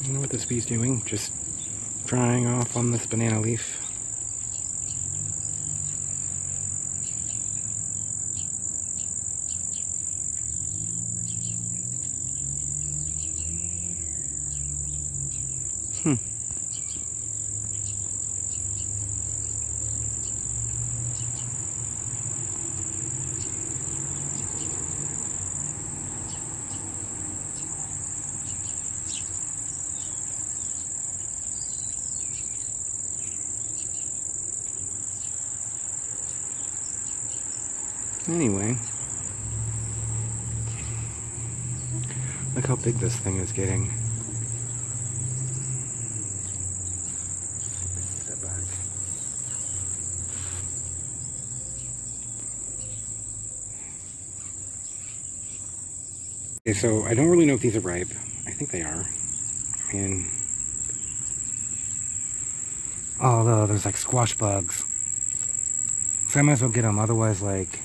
don't know what this bee's doing, just drying off on this banana leaf. Hmm. Anyway, look how big this thing is getting. Step back. Okay, so I don't really know if these are ripe. I think they are. I mean, oh, no, there's like squash bugs. So I might as well get them, otherwise, like,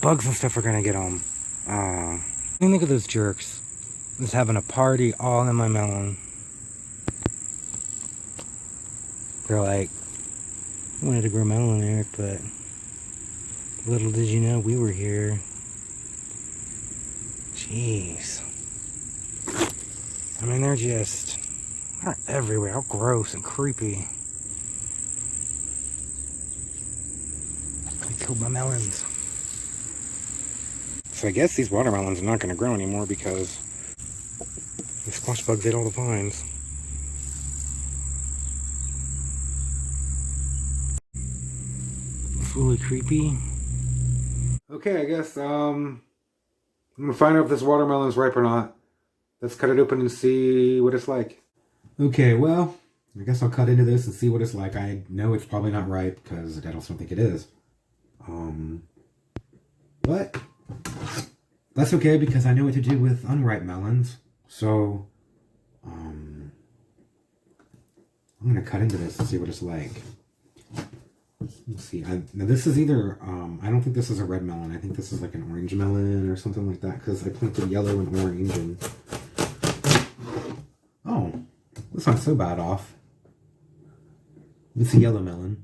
bugs and stuff are gonna get them. And look at those jerks. Just having a party all in my melon. They're like, I wanted to grow melon, Eric, but little did you know we were here. Jeez. I mean, they're everywhere. How gross and creepy. They killed my melons. So I guess these watermelons are not going to grow anymore because the squash bugs ate all the vines. It's really creepy. Okay, I guess I'm gonna find out if this watermelon is ripe or not. Let's cut it open and see what it's like. Okay, well, I guess I'll cut into this and see what it's like. I know it's probably not ripe because I don't think it is. But that's okay because I know what to do with unripe melons. So, I'm gonna cut into this and see what it's like. Let's see. Now this is either, I don't think this is a red melon. I think this is like an orange melon or something like that because I planted yellow and orange and... Oh, that's not so bad off. It's a yellow melon.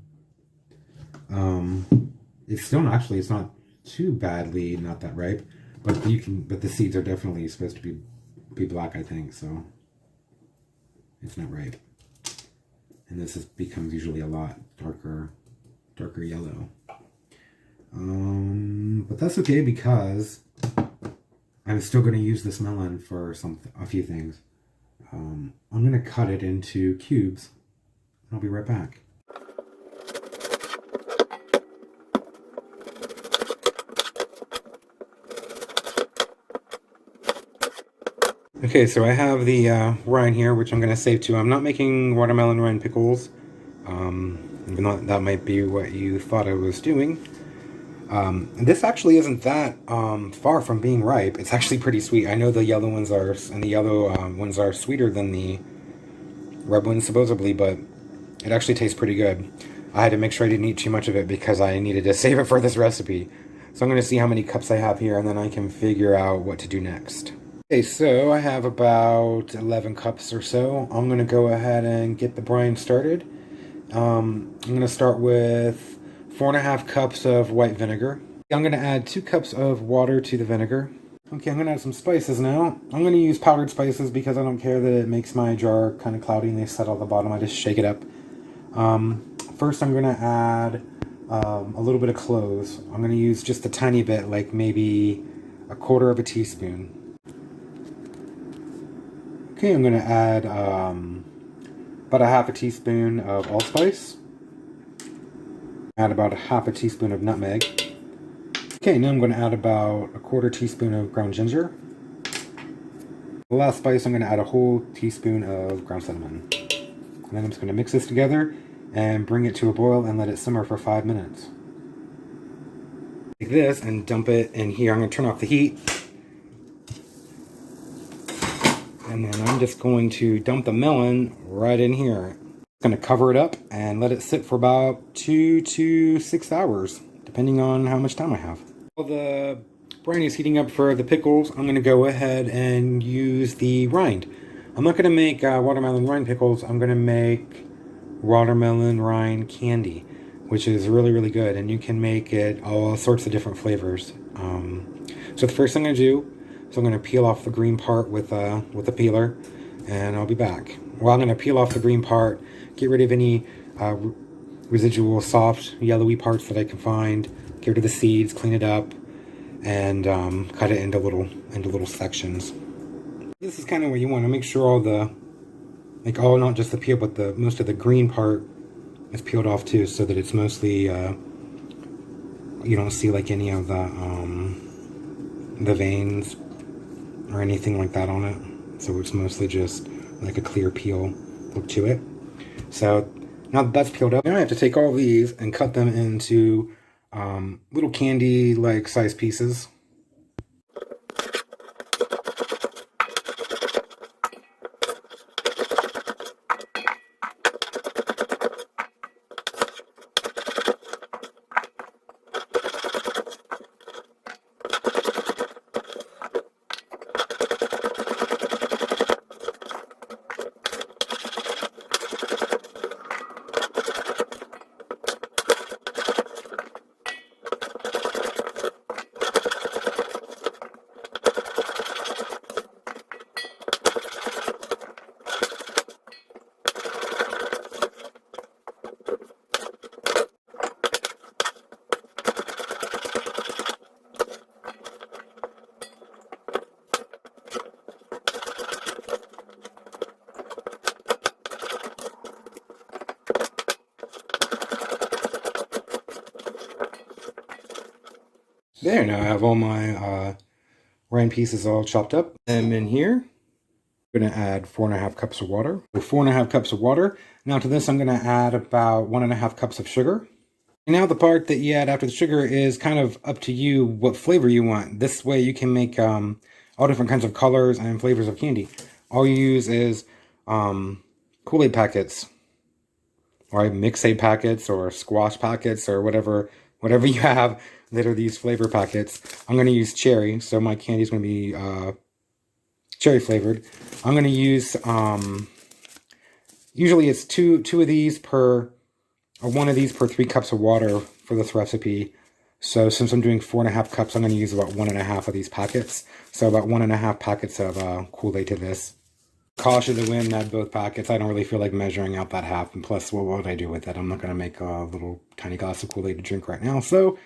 It's still not, actually, it's not too badly not that ripe, but but the seeds are definitely supposed to be black, I think, so it's not ripe. And this becomes usually a lot darker yellow. But that's okay because I'm still going to use this melon for a few things. I'm going to cut it into cubes. I'll be right back. Okay, so I have the rind here, which I'm going to save to. I'm not making watermelon rind pickles, even though that might be what you thought I was doing. This actually isn't that far from being ripe. It's actually pretty sweet. I know the yellow ones are sweeter than the red ones supposedly, but it actually tastes pretty good. I had to make sure I didn't eat too much of it because I needed to save it for this recipe. So I'm going to see how many cups I have here, and then I can figure out what to do next. Okay, so I have about 11 cups or so. I'm going to go ahead and get the brine started. I'm going to start with 4.5 cups of white vinegar. I'm going to add 2 cups of water to the vinegar. Okay, I'm going to add some spices now. I'm going to use powdered spices because I don't care that it makes my jar kind of cloudy and they settle at the bottom. I just shake it up. First I'm going to add a little bit of cloves. I'm going to use just a tiny bit, like maybe 1/4 teaspoon. Okay, I'm going to add about 1/2 teaspoon of allspice. Add about 1/2 teaspoon of nutmeg. Okay, now I'm going to add about 1/4 teaspoon of ground ginger. The last spice, I'm going to add a whole teaspoon of ground cinnamon. And then I'm just going to mix this together and bring it to a boil and let it simmer for 5 minutes. Take this and dump it in here. I'm going to turn off the heat. And then I'm just going to dump the melon right in here. I'm going to cover it up and let it sit for about 2 to 6 hours, depending on how much time I have. While the brine is heating up for the pickles, I'm going to go ahead and use the rind. I'm not going to make watermelon rind pickles. I'm going to make watermelon rind candy, which is really, really good. And you can make it all sorts of different flavors. So the first thing I'm going to do is I'm going to peel off the green part with a peeler, and I'll be back. Well, I'm going to peel off the green part, get rid of any residual soft yellowy parts that I can find, get rid of the seeds, clean it up, and cut it into little sections. This is kind of what you want to make sure all the, like all, not just the peel, but the most of the green part is peeled off too, so that it's mostly you don't see like any of the veins or anything like that on it. So it's mostly just like a clear peel look to it. So now that that's peeled up, now I have to take all these and cut them into little candy like size pieces. There, now I have all my rind pieces all chopped up. And in here, I'm going to add 4.5 cups of water. So 4.5 cups of water. Now to this, I'm going to add about 1.5 cups of sugar. And now the part that you add after the sugar is kind of up to you what flavor you want. This way you can make all different kinds of colors and flavors of candy. All you use is Kool-Aid packets, or mix-aid packets, or squash packets, or whatever you have that are these flavor packets. I'm going to use cherry, so my candy is going to be cherry flavored. I'm going to use, usually it's two of these per, or one of these per 3 cups of water for this recipe. So since I'm doing 4.5 cups, I'm going to use about 1.5 of these packets. So about 1.5 packets of Kool-Aid to this. Caution to the wind, add both packets. I don't really feel like measuring out that half. And plus, what would I do with it? I'm not going to make a little tiny glass of Kool-Aid to drink right now. So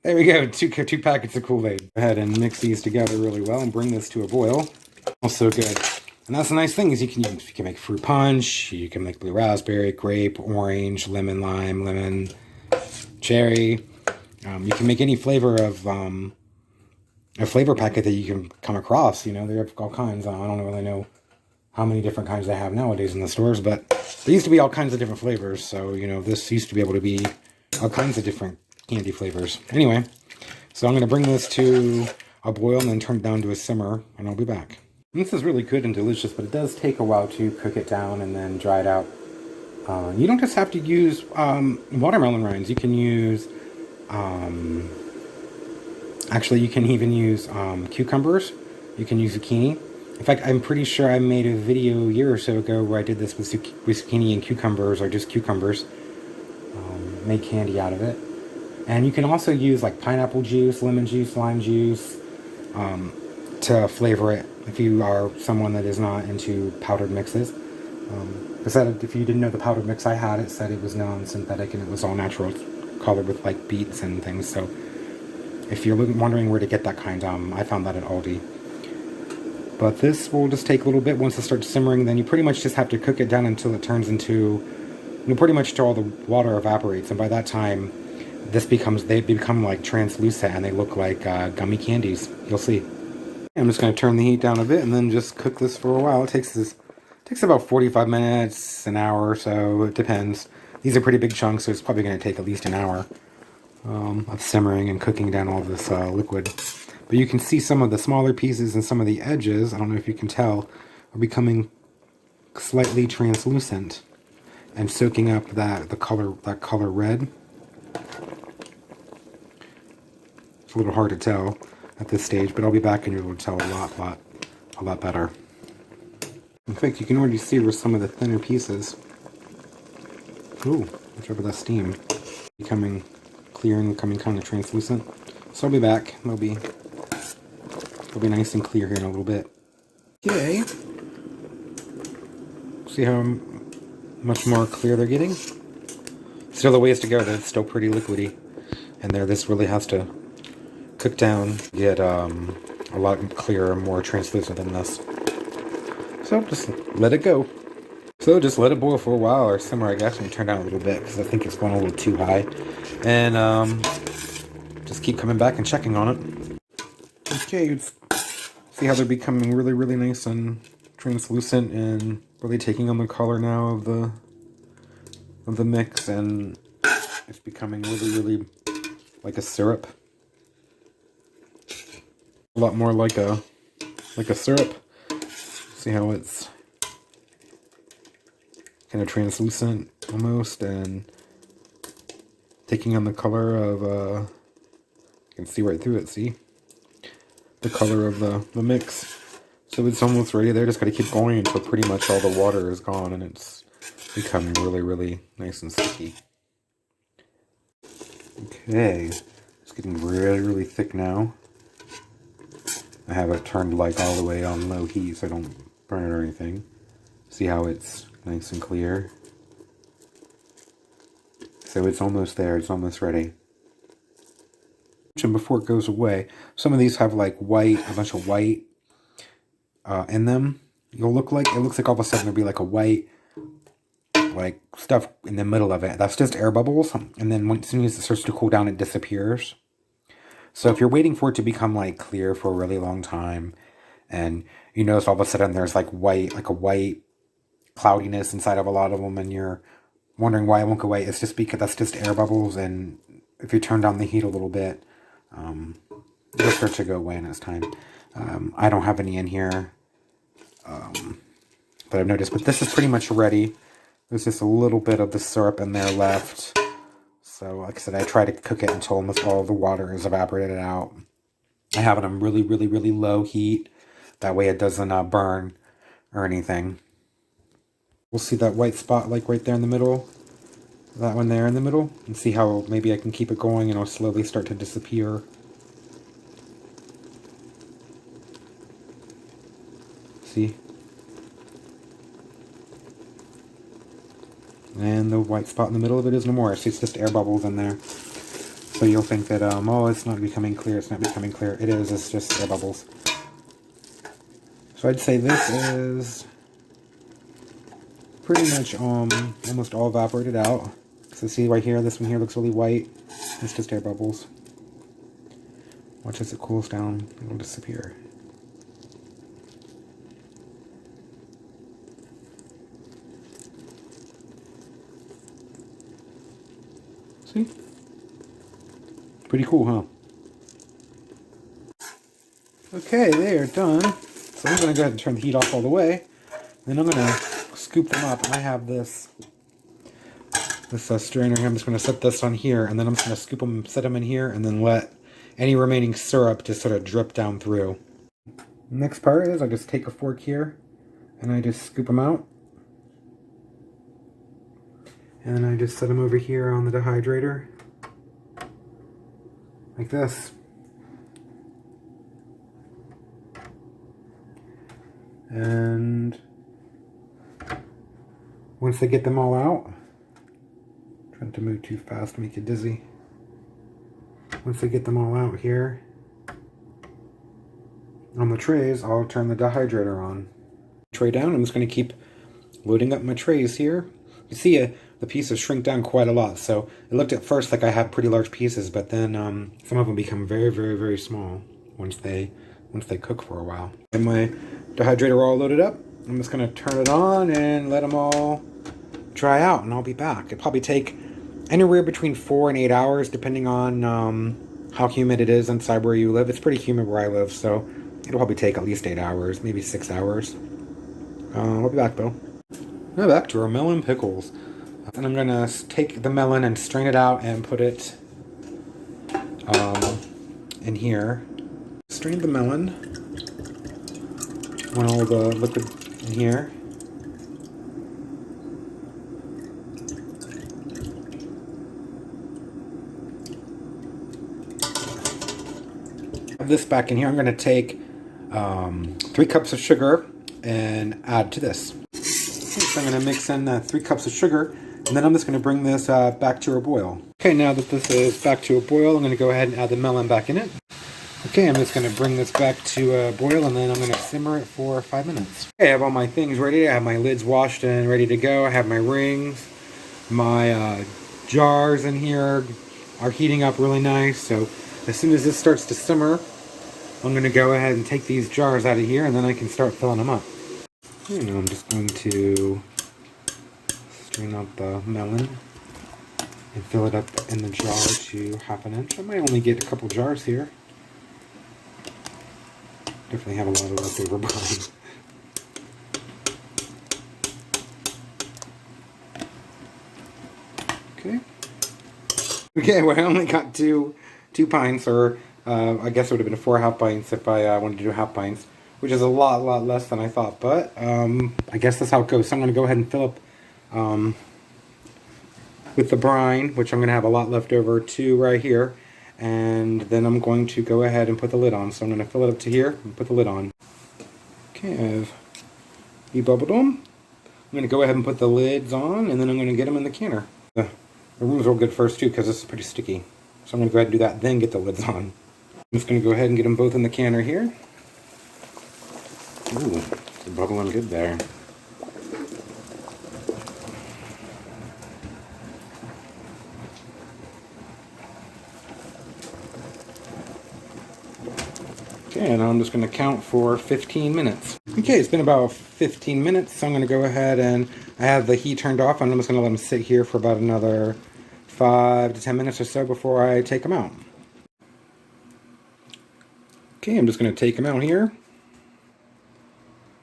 there we go, two packets of Kool-Aid. Go ahead and mix these together really well and bring this to a boil. Also good. And that's the nice thing is you can make fruit punch, you can make blue raspberry, grape, orange, lemon, lime, lemon, cherry. You can make any flavor of a flavor packet that you can come across. You know, there are all kinds. I don't really know how many different kinds they have nowadays in the stores, but there used to be all kinds of different flavors. So, you know, this used to be able to be all kinds of different candy flavors. Anyway, so I'm going to bring this to a boil and then turn it down to a simmer, and I'll be back. And this is really good and delicious, but it does take a while to cook it down and then dry it out. You don't just have to use watermelon rinds. You can use, actually you can even use cucumbers. You can use zucchini. In fact, I'm pretty sure I made a video a year or so ago where I did this with zucchini and cucumbers, or just cucumbers. Made candy out of it. And you can also use like pineapple juice, lemon juice, lime juice to flavor it if you are someone that is not into powdered mixes. If you didn't know the powdered mix I had, it said it was non-synthetic and it was all natural. It's colored with like beets and things. So if you're wondering where to get that kind, I found that at Aldi. But this will just take a little bit. Once it starts simmering, then you pretty much just have to cook it down until it turns into, pretty much till all the water evaporates. And by that time, they become like translucent and they look like gummy candies. You'll see. I'm just going to turn the heat down a bit and then just cook this for a while. It takes about 45 minutes, an hour or so. It depends. These are pretty big chunks, so it's probably going to take at least an hour of simmering and cooking down all this liquid. But you can see some of the smaller pieces and some of the edges, I don't know if you can tell, are becoming slightly translucent and soaking up that color red. It's a little hard to tell at this stage, but I'll be back and you'll be able to tell a lot better. In fact, you can already see where some of the thinner pieces. Ooh, watch out for that steam. Becoming clear and becoming kind of translucent. So I'll be back. They'll be nice and clear here in a little bit. Okay. See how much more clear they're getting? Still a ways to go. They're still pretty liquidy. And this really has to cook down, get a lot clearer, more translucent than this. So just let it go. So just let it boil for a while or simmer, I guess, and turn down a little bit because I think it's going a little too high. And just keep coming back and checking on it. Okay, see how they're becoming really, really nice and translucent and really taking on the color now of the mix, and it's becoming really, really like a syrup. A lot more like a syrup. See how it's kind of translucent almost and taking on the color of you can see right through it, see? The color of the mix. So it's almost ready there. Just got to keep going until pretty much all the water is gone and it's becoming really, really nice and sticky. Okay, it's getting really, really thick now. I have it turned like all the way on low heat so I don't burn it or anything. See how it's nice and clear? So it's almost there, it's almost ready. And before it goes away, some of these have like white, a bunch of white in them. It looks like all of a sudden there'll be like a white, like stuff in the middle of it. That's just air bubbles, and then as soon as it starts to cool down, it disappears. So if you're waiting for it to become like clear for a really long time, and you notice all of a sudden there's like a white cloudiness inside of a lot of them, and you're wondering why it won't go away, it's just because that's just air bubbles, and if you turn down the heat a little bit, it'll start to go away in its time. I don't have any in here that I've noticed, but this is pretty much ready. There's just a little bit of the syrup in there left. So, like I said, I try to cook it until almost all the water is evaporated out. I have it on really, really, really low heat. That way it doesn't burn or anything. We'll see that white spot like right there in the middle. That one there in the middle. And see how maybe I can keep it going and it'll slowly start to disappear. See? And the white spot in the middle of it is no more. It's just air bubbles in there. So you'll think that, oh, it's not becoming clear. It's not becoming clear. It is. It's just air bubbles. So I'd say this is pretty much almost all evaporated out. So see right here, this one here looks really white. It's just air bubbles. Watch as it cools down. It'll disappear. See? Pretty cool, huh? Okay, they are done. So I'm going to go ahead and turn the heat off all the way. Then I'm going to scoop them up. I have this strainer here. I'm just going to set this on here, and then I'm just going to scoop them, set them in here, and then let any remaining syrup just sort of drip down through. Next part is I just take a fork here, and I just scoop them out. And then I just set them over here on the dehydrator. Like this. And once I get them all out, trying to move too fast to make you dizzy. Once I get them all out here on the trays, I'll turn the dehydrator on. Tray down, I'm just going to keep loading up my trays here. You see the pieces shrink down quite a lot, so it looked at first like I had pretty large pieces, but then some of them become very, very, very small once they cook for a while. And my dehydrator all loaded up. I'm just going to turn it on and let them all dry out, and I'll be back. It'll probably take anywhere between 4 and 8 hours, depending on how humid it is inside where you live. It's pretty humid where I live, so it'll probably take at least 8 hours, maybe 6 hours. I'll be back, though. Now back to our melon pickles. And I'm going to take the melon and strain it out and put it in here. Strain the melon when all the liquid in here. Have this back in here. I'm going to take 3 cups of sugar and add to this. Okay, so I'm going to mix in 3 cups of sugar, and then I'm just going to bring this back to a boil. Okay, now that this is back to a boil, I'm going to go ahead and add the melon back in it. Okay, I'm just going to bring this back to a boil, and then I'm going to simmer it for 5 minutes. Okay, I have all my things ready. I have my lids washed and ready to go. I have my rings. My jars in here are heating up really nice, so as soon as this starts to simmer, I'm going to go ahead and take these jars out of here, and then I can start filling them up. And I'm just going to strain out the melon and fill it up in the jar to 1/2 inch. I might only get a couple jars here. Definitely have a lot of leftover brine. Okay. Okay, well I only got two pints, or I guess it would have been 4 half pints if I wanted to do half pints, which is a lot less than I thought. But I guess that's how it goes. So I'm going to go ahead and fill up with the brine, which I'm going to have a lot left over too right here. And then I'm going to go ahead and put the lid on. So I'm going to fill it up to here and put the lid on. Okay, I've debubbled them. I'm going to go ahead and put the lids on, and then I'm going to get them in the canner. The room's real good first too, because this is pretty sticky. So I'm going to go ahead and do that, then get the lids on. I'm just going to go ahead and get them both in the canner here. Ooh, they're bubbling good there. Okay, and I'm just going to count for 15 minutes. Okay, it's been about 15 minutes, so I'm going to go ahead and I have the heat turned off, and I'm just going to let them sit here for about another 5 to 10 minutes or so before I take them out. Okay, I'm just going to take them out here,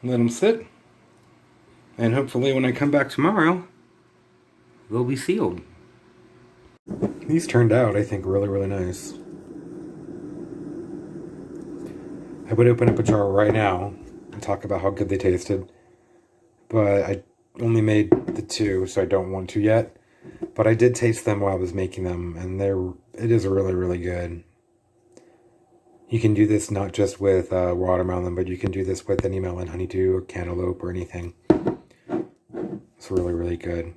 let them sit, and hopefully when I come back tomorrow, they'll be sealed. These turned out, I think, really nice. I would open up a jar right now and talk about how good they tasted, but I only made the 2, so I don't want to yet. But I did taste them while I was making them, and it is really good. You can do this not just with watermelon, but you can do this with any melon, honeydew, cantaloupe, or anything. It's really good.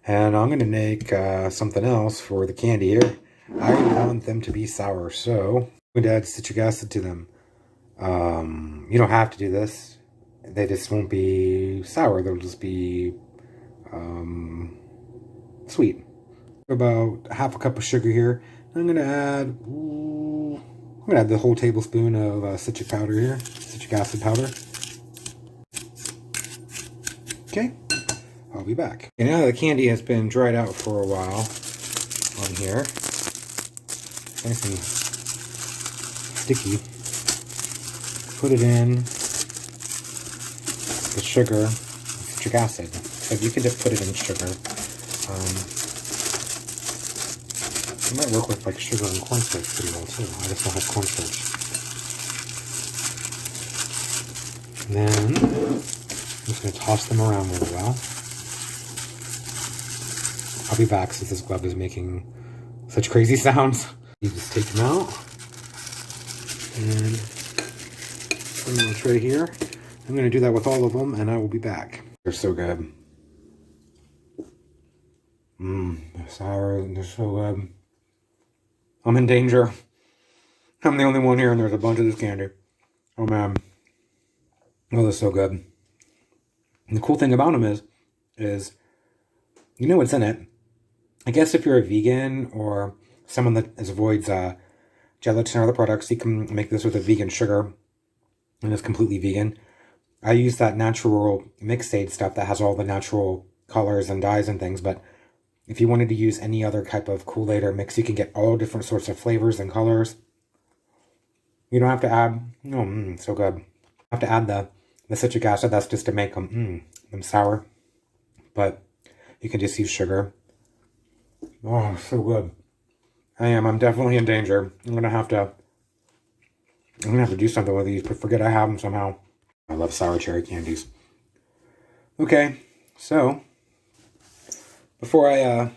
And I'm going to make something else for the candy here. I want them to be sour, so I'm going to add citric acid to them. You don't have to do this. They just won't be sour. They'll just be sweet. About 1/2 cup of sugar here. I'm going to add the whole tablespoon of citric powder here. Citric acid powder. Okay. I'll be back. Okay, now that the candy has been dried out for a while on here, nice and sticky, put it in the sugar, citric acid. So you can just put it in sugar. It might work with like sugar and cornstarch pretty well too. I just don't have cornstarch. And then I'm just going to toss them around a little while. I'll be back since this glove is making such crazy sounds. You just take them out and put them on the tray here. I'm going to do that with all of them, and I will be back. They're so good. They're sour and they're so good. I'm in danger. I'm the only one here, and there's a bunch of this candy. Oh man. Oh, they're so good. And the cool thing about them is you know what's in it. I guess if you're a vegan or someone that avoids gelatin or other products, you can make this with a vegan sugar, and it's completely vegan. I use that natural mixed aid stuff that has all the natural colors and dyes and things, but if you wanted to use any other type of Kool-Aid or mix, you can get all different sorts of flavors and colors. You don't have to add, so good. You have to add the citric acid, that's just to make them sour. But you can just use sugar. Oh, so good. I'm definitely in danger. I'm gonna have to do something with these, but forget I have them somehow. I love sour cherry candies. Okay, so before I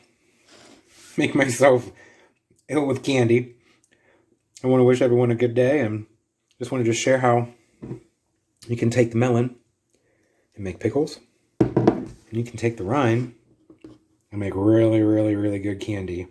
make myself ill with candy, I want to wish everyone a good day, and just want to share how you can take the melon and make pickles, and you can take the rind and make really, really, really good candy.